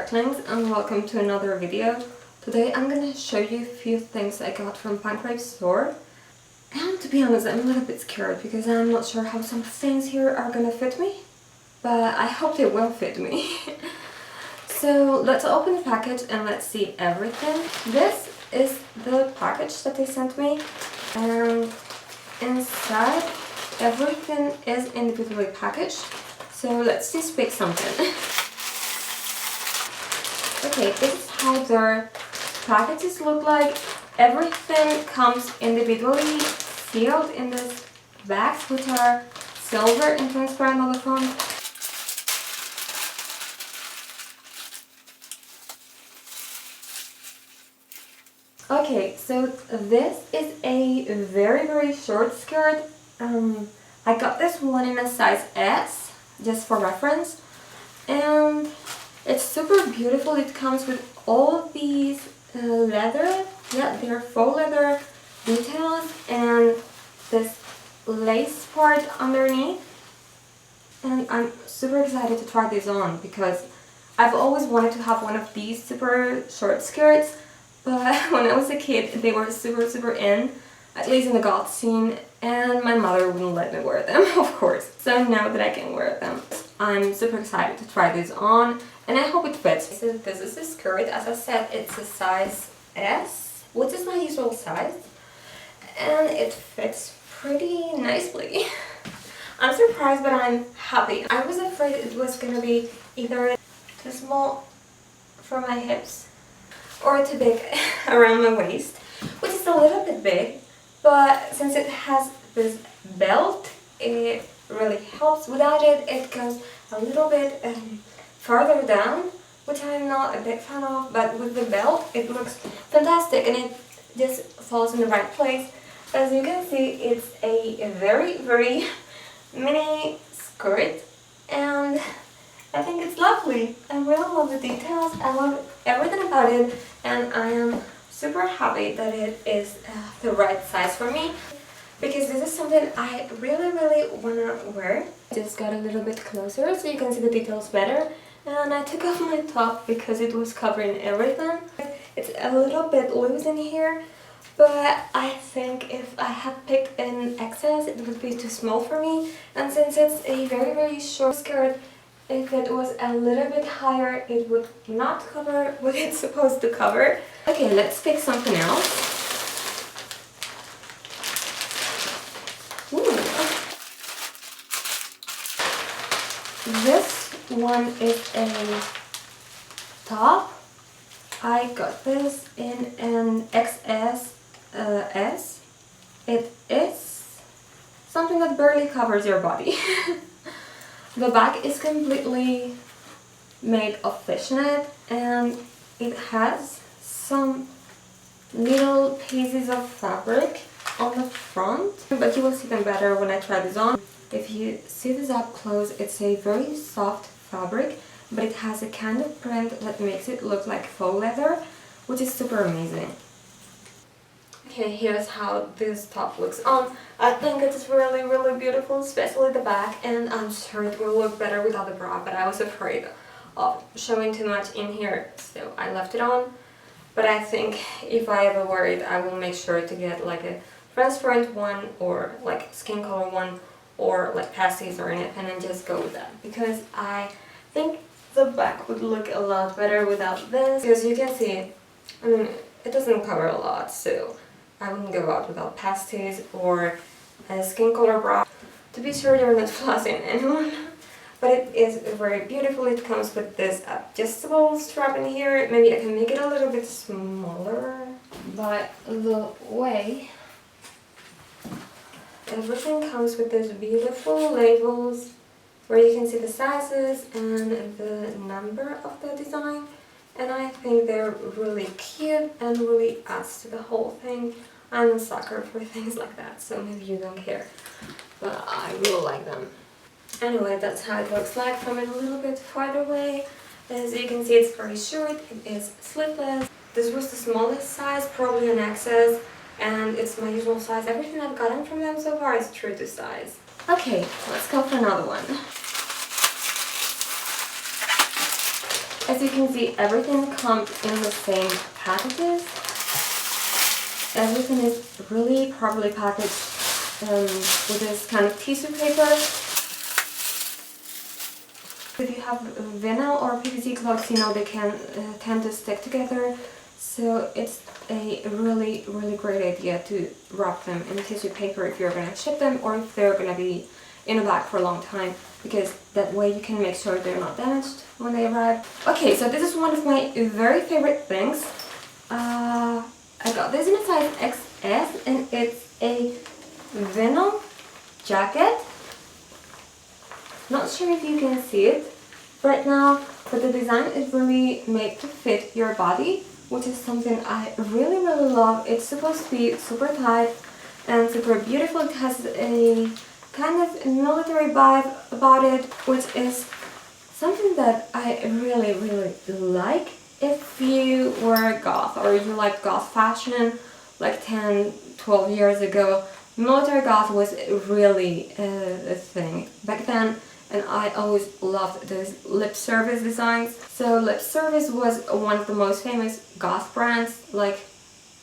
Darklings and welcome to another video. Today I'm gonna show you a few things I got from PUNKRAVE Store. And to be honest, I'm a little bit scared because I'm not sure how some things here are gonna fit me. But I hope they will fit me. So let's open the package and let's see everything. This is the package that they sent me. And inside everything is individually packaged. So let's just pick something. Okay, this is how their packages look like. Everything comes individually sealed in these bags, which are silver and transparent on the front. Okay, so this is a very short skirt. I got this one in a size S, just for reference, and it's super beautiful. It comes with all these leather, yeah, they're faux leather details, and this lace part underneath. And I'm super excited to try this on because I've always wanted to have one of these super short skirts, but when I was a kid they were super in, at least in the goth scene, and my mother wouldn't let me wear them, of course. So now that I can wear them, I'm super excited to try this on, and I hope it fits. So this is a skirt. As I said, it's a size S, which is my usual size, and it fits pretty nicely. I'm surprised, but I'm happy. I was afraid it was gonna be either too small for my hips or too big around my waist, which is a little bit big, but since it has this belt, it really helps. Without it, it goes a little bit farther down, which I'm not a big fan of, but with the belt it looks fantastic and it just falls in the right place. As you can see, it's a very mini skirt, and I think it's lovely. I really love the details, I love everything about it, and I am super happy that it is the right size for me, because this is something I really wanna wear. Just got a little bit closer so you can see the details better, and I took off my top because it was covering everything. It's a little bit loose in here, but I think if I had picked an XS it would be too small for me, and since it's a very short skirt, if it was a little bit higher it would not cover what it's supposed to cover. Okay, let's pick something else. Ooh. This one is a top. I got this in an XS S. It is something that barely covers your body. The back is completely made of fishnet, and it has some little pieces of fabric on the front, but you will see them better when I try this on. If you see this up close, it's a very soft fabric, but it has a kind of print that makes it look like faux leather, which is super amazing. Okay, here's how this top looks on. I think it's really beautiful, especially the back, and I'm sure it will look better without the bra, but I was afraid of showing too much in here, so I left it on. But I think if I ever wear it, I will make sure to get like a transparent one, or like skin color one, or like pasties or anything, and just go with that, because I think the back would look a lot better without this. Because you can see, I mean, it doesn't cover a lot, so I wouldn't go out without pasties or a skin color bra. To be sure you're not flossing anyone. But it is very beautiful. It comes with this adjustable strap in here. Maybe I can make it a little bit smaller. But the way everything comes with these beautiful labels where you can see the sizes and the number of the design. And I think they're really cute and really adds to the whole thing. I'm a sucker for things like that, so maybe you don't care, but I really like them. Anyway, that's how it looks like from it a little bit farther away. As you can see, it's very short, it is sleeveless. This was the smallest size, probably an XS, and it's my usual size. Everything I've gotten from them so far is true to size. Okay, let's go for another one. As you can see, everything comes in the same packages. Everything is really properly packaged with this kind of tissue paper. If you have vinyl or PVC clothes, you know they can tend to stick together. So it's a really great idea to wrap them in tissue paper if you're going to ship them or if they're going to be in a bag for a long time, because that way you can make sure they're not damaged when they arrive. Okay, so this is one of my very favorite things. I got this in a size XS and it's a Venom Jacket. Not sure if you can see it right now, but the design is really made to fit your body, which is something I really love. It's supposed to be super tight and super beautiful. It has a kind of military vibe about it, which is something that I really like. If you were goth or you like goth fashion like 10-12 years ago, military goth was really a thing back then, and I always loved those lip service designs. So Lip Service was one of the most famous goth brands like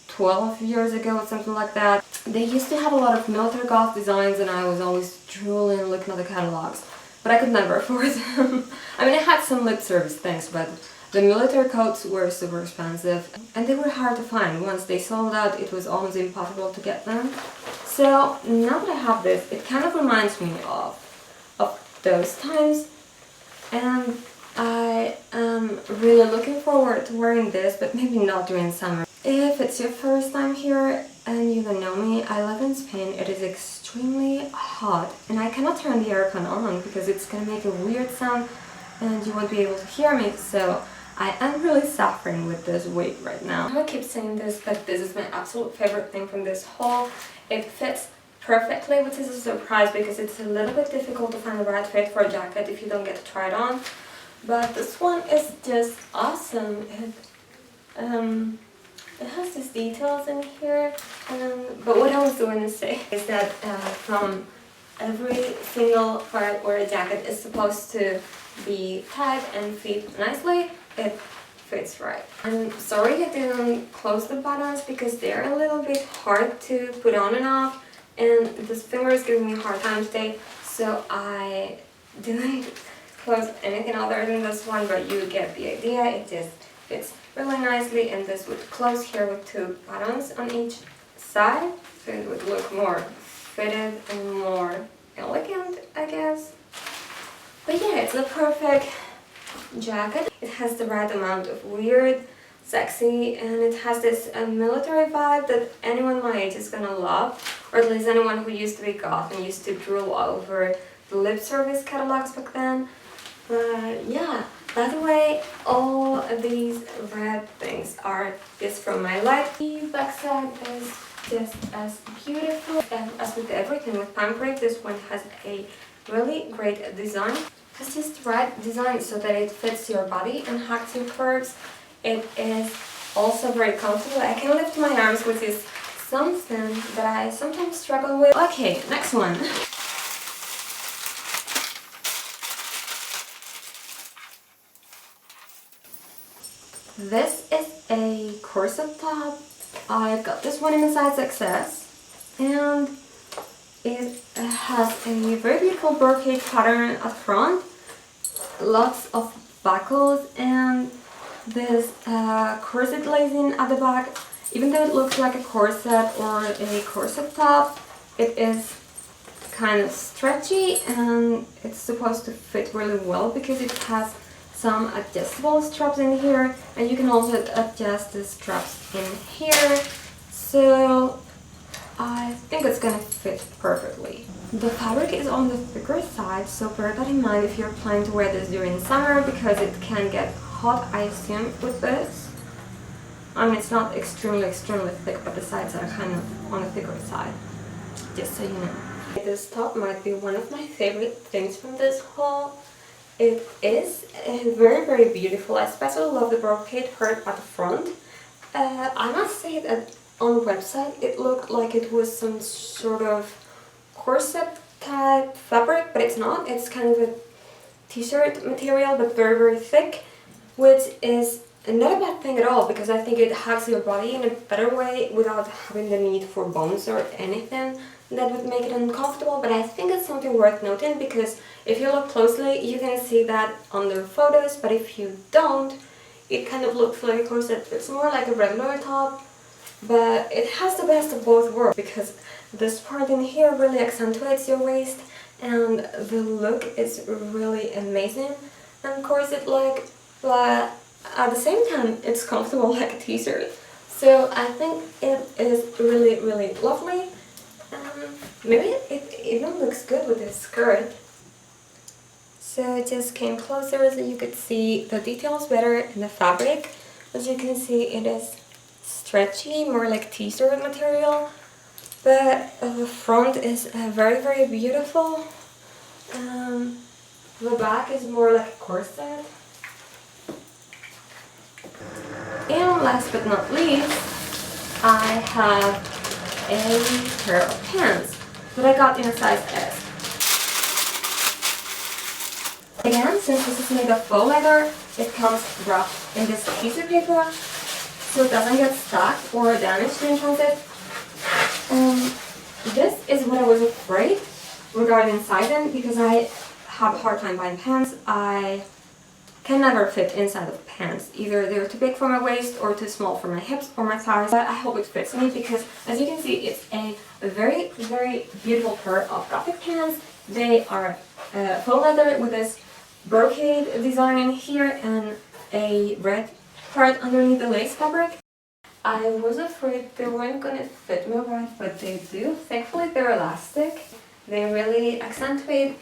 12 years ago or something like that. They used to have a lot of military goth designs and I was always drooling looking at the catalogs, but I could never afford them. I mean, I had some lip service things, but the military coats were super expensive and they were hard to find. Once they sold out, it was almost impossible to get them. So now that I have this, it kind of reminds me of those times, and I am really looking forward to wearing this, but maybe not during summer. If it's your first time here and you don't know me, I live in Spain. It is extremely hot and I cannot turn the aircon on because it's gonna make a weird sound and you won't be able to hear me, so I am really suffering with this wig right now. I keep saying this, but this is my absolute favorite thing from this haul. It fits perfectly, which is a surprise because it's a little bit difficult to find the right fit for a jacket if you don't get to try it on. But this one is just awesome. It has these details in here. But what I was going to say is that from every single part where a jacket is supposed to be tight and fit nicely, it fits right. I'm sorry I didn't close the buttons because they're a little bit hard to put on and off, and this finger is giving me a hard time today, so I didn't close anything other than this one, but you get the idea. It just fits really nicely, and this would close here with 2 buttons on each side, so it would look more fitted and more elegant, I guess. But yeah, it's a perfect jacket. It has the right amount of weird, sexy, and it has this military vibe that anyone my age is gonna love, or at least anyone who used to be goth and used to drool over the lip service catalogs back then. But yeah, by the way, all of these red things are just from my life. The back side is just as beautiful, and as with everything with PUNKRAVE, this one has a really great design. It's just the right design so that it fits your body and hugs your curves. It is also very comfortable. I can lift my arms, which is something that I sometimes struggle with. Okay, next one. This is a corset top. I got this one in a size XS, and it has a very beautiful brocade pattern at front, lots of buckles, and this corset lacing at the back. Even though it looks like a corset or a corset top, it is kind of stretchy and it's supposed to fit really well because it has some adjustable straps in here, and you can also adjust the straps in here, so I think it's gonna fit perfectly. The fabric is on the thicker side, so bear that in mind if you're planning to wear this during summer, because it can get hot, I assume, with this. I mean, it's not extremely thick, but the sides are kind of on the thicker side, just so you know. This top might be one of my favorite things from this haul. It is very beautiful. I especially love the brocade part at the front. I must say that on the website it looked like it was some sort of corset type fabric, but it's not. It's kind of a t-shirt material, but very thick. which is not a bad thing at all because I think it hugs your body in a better way without having the need for bones or anything that would make it uncomfortable. But I think it's something worth noting because if you look closely you can see that on their photos, but if you don't, it kind of looks like a corset. It's more like a regular top, but it has the best of both worlds because this part in here really accentuates your waist and the look is really amazing and corset-like, but at the same time it's comfortable like a t-shirt. So I think it is really, really lovely. Maybe it even looks good with this skirt. So it just came closer so you could see the details better in the fabric. As you can see, it is stretchy, more like t-shirt material, but the front is very, very beautiful. The back is more like a corset. And last but not least, I have a pair of pants that I got in a size S. Again, since this is made of faux leather, it comes wrapped in this tissue paper so it doesn't get stuck or damaged in transit. This is what I was afraid regarding sizing because I have a hard time buying pants. I can never fit inside of pants. Either they're too big for my waist or too small for my hips or my thighs. But I hope it fits me because, as you can see, it's a very, very beautiful pair of Gothic pants. They are faux leather with this brocade design in here and a red part underneath the lace fabric. I was afraid they weren't going to fit me right, but they do. Thankfully they're elastic. They really accentuate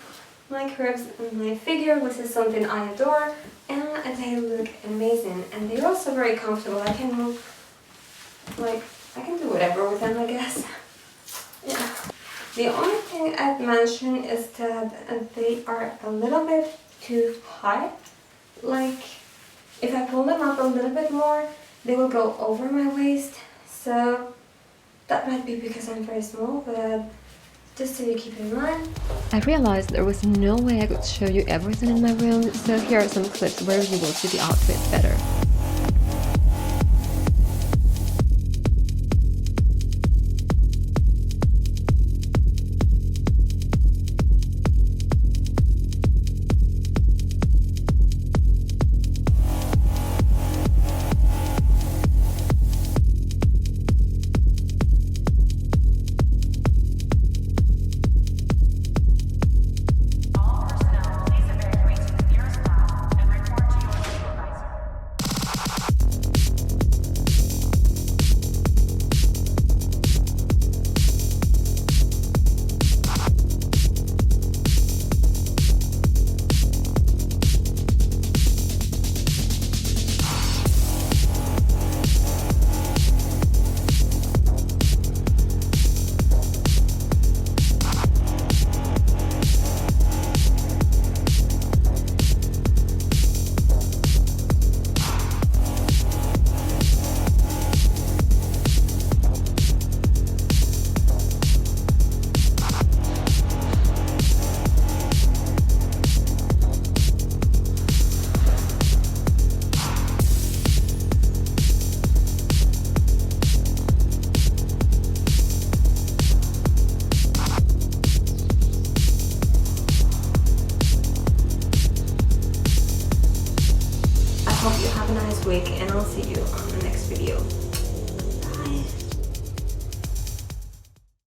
my curves and my figure, which is something I adore, and they look amazing. And they're also very comfortable. I can move, like, I can do whatever with them, I guess. Yeah. The only thing I'd mention is that they are a little bit too high. Like, if I pull them up a little bit more, they will go over my waist. So that might be because I'm very small, but just so you keep in mind. I realized there was no way I could show you everything in my room, so here are some clips where you will see the outfit better. Hope you have a nice week and I'll see you on the next video.